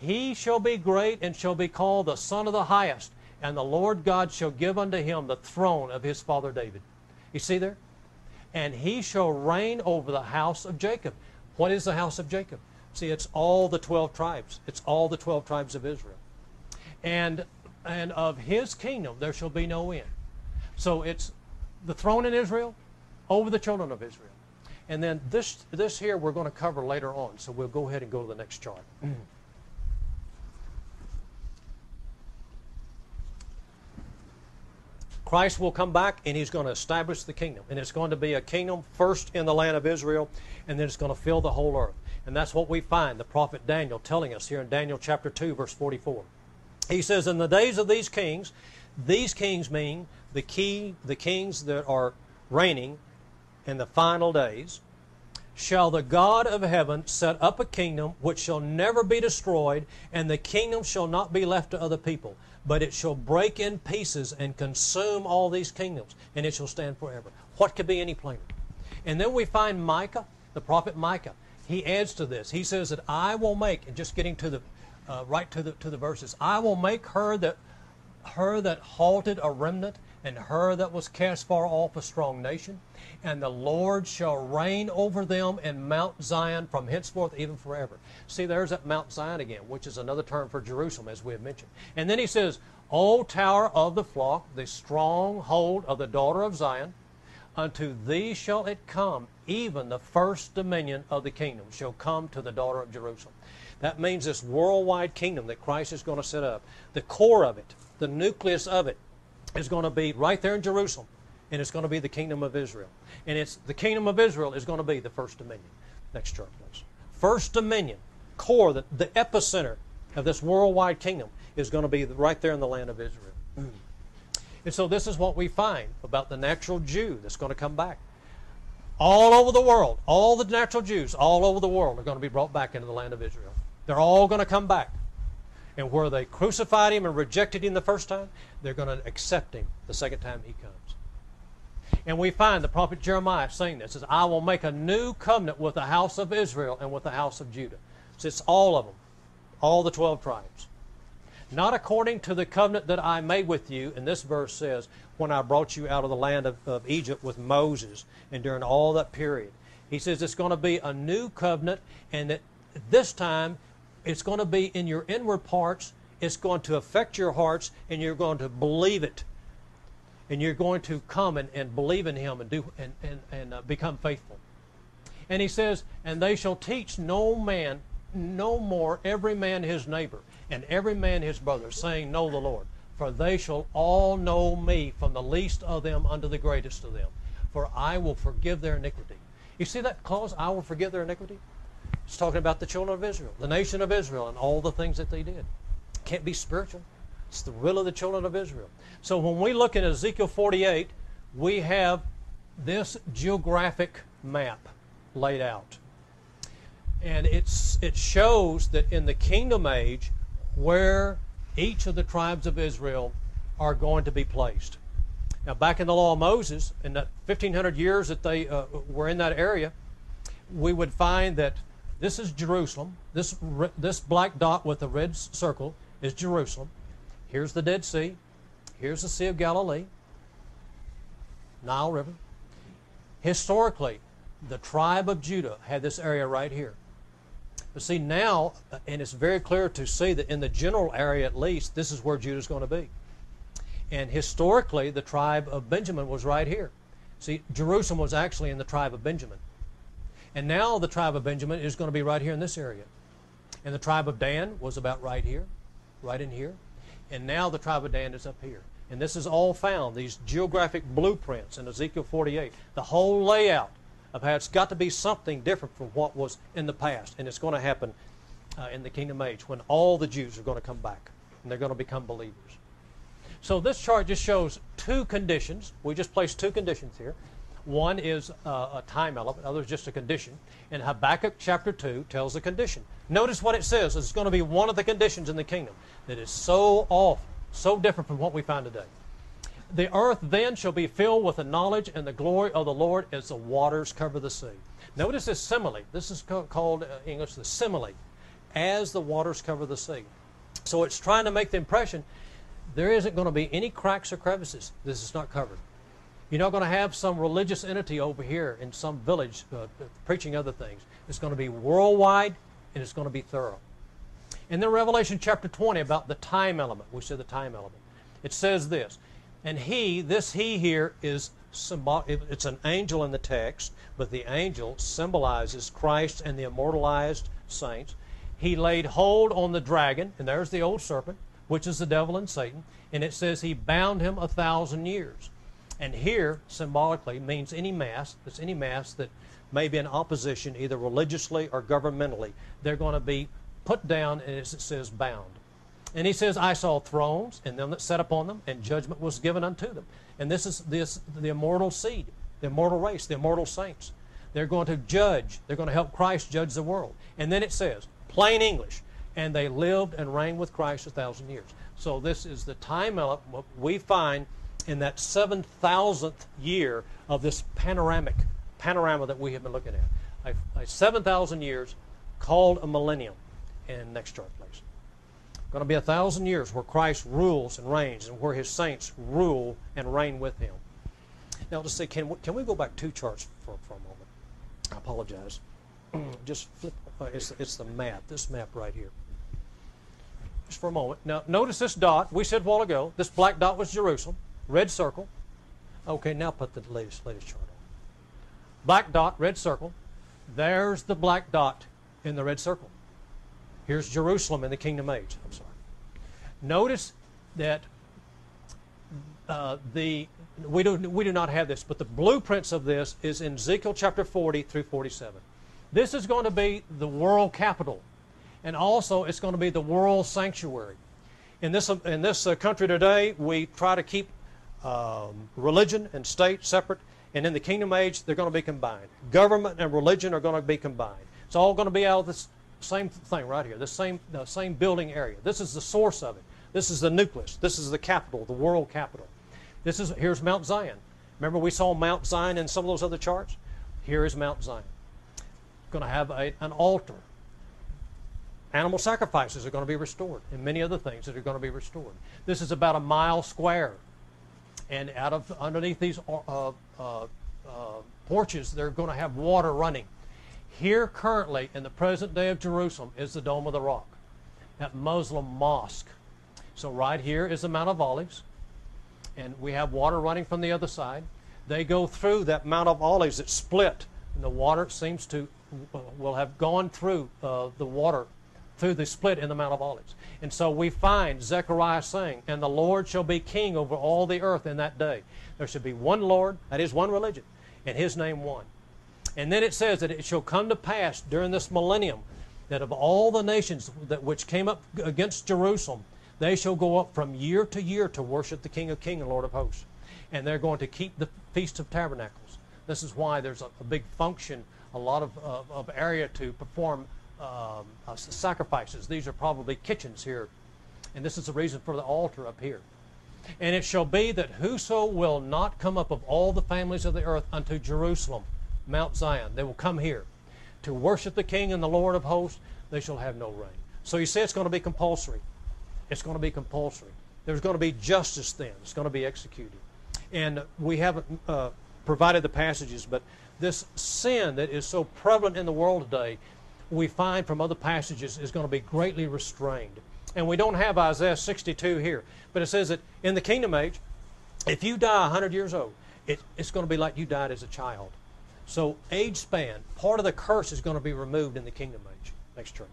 He shall be great and shall be called the Son of the Highest, and the Lord God shall give unto him the throne of his father David. You see there? And he shall reign over the house of Jacob. What is the house of Jacob? See, it's all the 12 tribes. It's all the 12 tribes of Israel. And of his kingdom there shall be no end. So it's the throne in Israel over the children of Israel. And then this here we're going to cover later on. So we'll go ahead and go to the next chart. Christ will come back and he's going to establish the kingdom. And it's going to be a kingdom first in the land of Israel, and then it's going to fill the whole earth. And that's what we find the prophet Daniel telling us here in Daniel chapter 2, verse 44. He says, in the days of these kings mean the kings that are reigning in the final days, shall the God of heaven set up a kingdom which shall never be destroyed, and the kingdom shall not be left to other people, but it shall break in pieces and consume all these kingdoms, and it shall stand forever. What could be any plainer? And then we find Micah, the prophet Micah. He adds to this. He says that I will make, and just getting to the right to the verses, I will make her that halted a remnant, and her that was cast far off a strong nation, and the Lord shall reign over them in Mount Zion from henceforth even forever. See, there's that Mount Zion again, which is another term for Jerusalem, as we have mentioned. And then he says, O tower of the flock, the stronghold of the daughter of Zion, unto thee shall it come, even the first dominion of the kingdom shall come to the daughter of Jerusalem. That means this worldwide kingdom that Christ is going to set up, the core of it, the nucleus of it, is going to be right there in Jerusalem, and it's going to be the kingdom of Israel. And it's the kingdom of Israel is going to be the first dominion. Next chart, please. First dominion, core, the epicenter of this worldwide kingdom is going to be right there in the land of Israel. And so this is what we find about the natural Jew that's going to come back. All over the world, all the natural Jews all over the world are going to be brought back into the land of Israel. They're all going to come back. And where they crucified him and rejected him the first time, they're going to accept him the second time he comes. And we find the prophet Jeremiah saying this, says, I will make a new covenant with the house of Israel and with the house of Judah. So it's all of them, all the 12 tribes. Not according to the covenant that I made with you, and this verse says, when I brought you out of the land of Egypt with Moses, and during all that period. He says it's going to be a new covenant, and that this time it's going to be in your inward parts. It's going to affect your hearts, and you're going to believe it. And you're going to come and believe in Him and become faithful. And he says, and they shall teach no more every man his neighbor, and every man his brother, saying, Know the Lord. For they shall all know me, from the least of them unto the greatest of them. For I will forgive their iniquity. You see that clause, I will forgive their iniquity? It's talking about the children of Israel, the nation of Israel, and all the things that they did. It can't be spiritual. It's the will of the children of Israel. So when we look at Ezekiel 48, we have this geographic map laid out. And it shows that in the kingdom age, where each of the tribes of Israel are going to be placed. Now, back in the law of Moses, in that 1,500 years that they were in that area, we would find that this is Jerusalem. This black dot with the red circle is Jerusalem. Here's the Dead Sea. Here's the Sea of Galilee, Nile River. Historically, the tribe of Judah had this area right here. But see now, and it's very clear to see that in the general area at least, this is where Judah's going to be. And historically, the tribe of Benjamin was right here. See, Jerusalem was actually in the tribe of Benjamin. And now the tribe of Benjamin is going to be right here in this area. And the tribe of Dan was about right here, right in here. And now the tribe of Dan is up here. And this is all found, these geographic blueprints in Ezekiel 48. The whole layout of how it's got to be something different from what was in the past. And it's going to happen in the kingdom age when all the Jews are going to come back and they're going to become believers. So this chart just shows two conditions. We just placed two conditions here. One is a time element, the other is just a condition. And Habakkuk chapter 2 tells the condition. Notice what it says. It's going to be one of the conditions in the kingdom that is so off, so different from what we find today. The earth then shall be filled with the knowledge and the glory of the Lord as the waters cover the sea. Notice this simile. This is called English the simile. as the waters cover the sea. So it's trying to make the impression there isn't going to be any cracks or crevices. This is not covered. You're not going to have some religious entity over here in some village preaching other things. It's going to be worldwide, and it's going to be thorough. And then Revelation chapter 20 about the time element. We said the time element. It says this, and he here is symbolic. It's an angel in the text, but the angel symbolizes Christ and the immortalized saints. He laid hold on the dragon, and there's the old serpent, which is the devil and Satan, and it says he bound him 1,000 years. And here, symbolically, means any mass that may be in opposition, either religiously or governmentally. They're going to be put down, and as it says, bound. And he says, I saw thrones, and them that sat upon them, and judgment was given unto them. And this is the immortal seed, the immortal race, the immortal saints. They're going to judge. They're going to help Christ judge the world. And then it says, plain English, and they lived and reigned with Christ 1,000 years. So this is the time element we find in that 7,000th year of this panorama that we have been looking at. 7,000 years called a millennium. And next chart, please. Going to be 1,000 years where Christ rules and reigns, and where his saints rule and reign with him. Now, let's see, can we go back 2 charts for a moment? I apologize. Just flip. It's the map. This map right here. Just for a moment. Now, notice this dot. We said a while ago, this black dot was Jerusalem. Red circle. Okay, now put the latest chart on. Black dot, red circle. There's the black dot in the red circle. Here's Jerusalem in the kingdom age. I'm sorry. Notice that we do not have this, but the blueprints of this is in Ezekiel chapter 40 through 47. This is going to be the world capital, and also it's going to be the world sanctuary. In this country today, we try to keep religion and state separate, and in the kingdom age, they're going to be combined. Government and religion are going to be combined. It's all going to be out of this same thing right here, the same building area. This is the source of it. This is the nucleus. This is the capital, the world capital. Here's Mount Zion. Remember we saw Mount Zion in some of those other charts? Here is Mount Zion. Going to have an altar. Animal sacrifices are going to be restored, and many other things that are going to be restored. This is about 1 mile square, and underneath these porches, they're going to have water running. Here currently, in the present day of Jerusalem, is the Dome of the Rock, that Muslim mosque. So right here is the Mount of Olives, and we have water running from the other side. They go through that Mount of Olives that's split, and the water seems to will have gone through the water through the split in the Mount of Olives. And so we find Zechariah saying, and the Lord shall be king over all the earth in that day. There shall be one Lord, that is one religion, and his name one. And then it says that it shall come to pass during this millennium that of all the nations which came up against Jerusalem, they shall go up from year to year to worship the King of Kings and Lord of Hosts. And they're going to keep the Feast of Tabernacles. This is why there's a big function, a lot of area to perform sacrifices. These are probably kitchens here. And this is the reason for the altar up here. And it shall be that whoso will not come up of all the families of the earth unto Jerusalem, Mount Zion, they will come here to worship the King and the Lord of Hosts. They shall have no rain. So you say it's going to be compulsory. It's going to be compulsory. There's going to be justice then. It's going to be executed. And we haven't provided the passages, but this sin that is so prevalent in the world today, we find from other passages is going to be greatly restrained. And we don't have Isaiah 62 here, but it says that in the kingdom age, if you die 100 years old, it's going to be like you died as a child. So age span, part of the curse is going to be removed in the kingdom age. Next chart.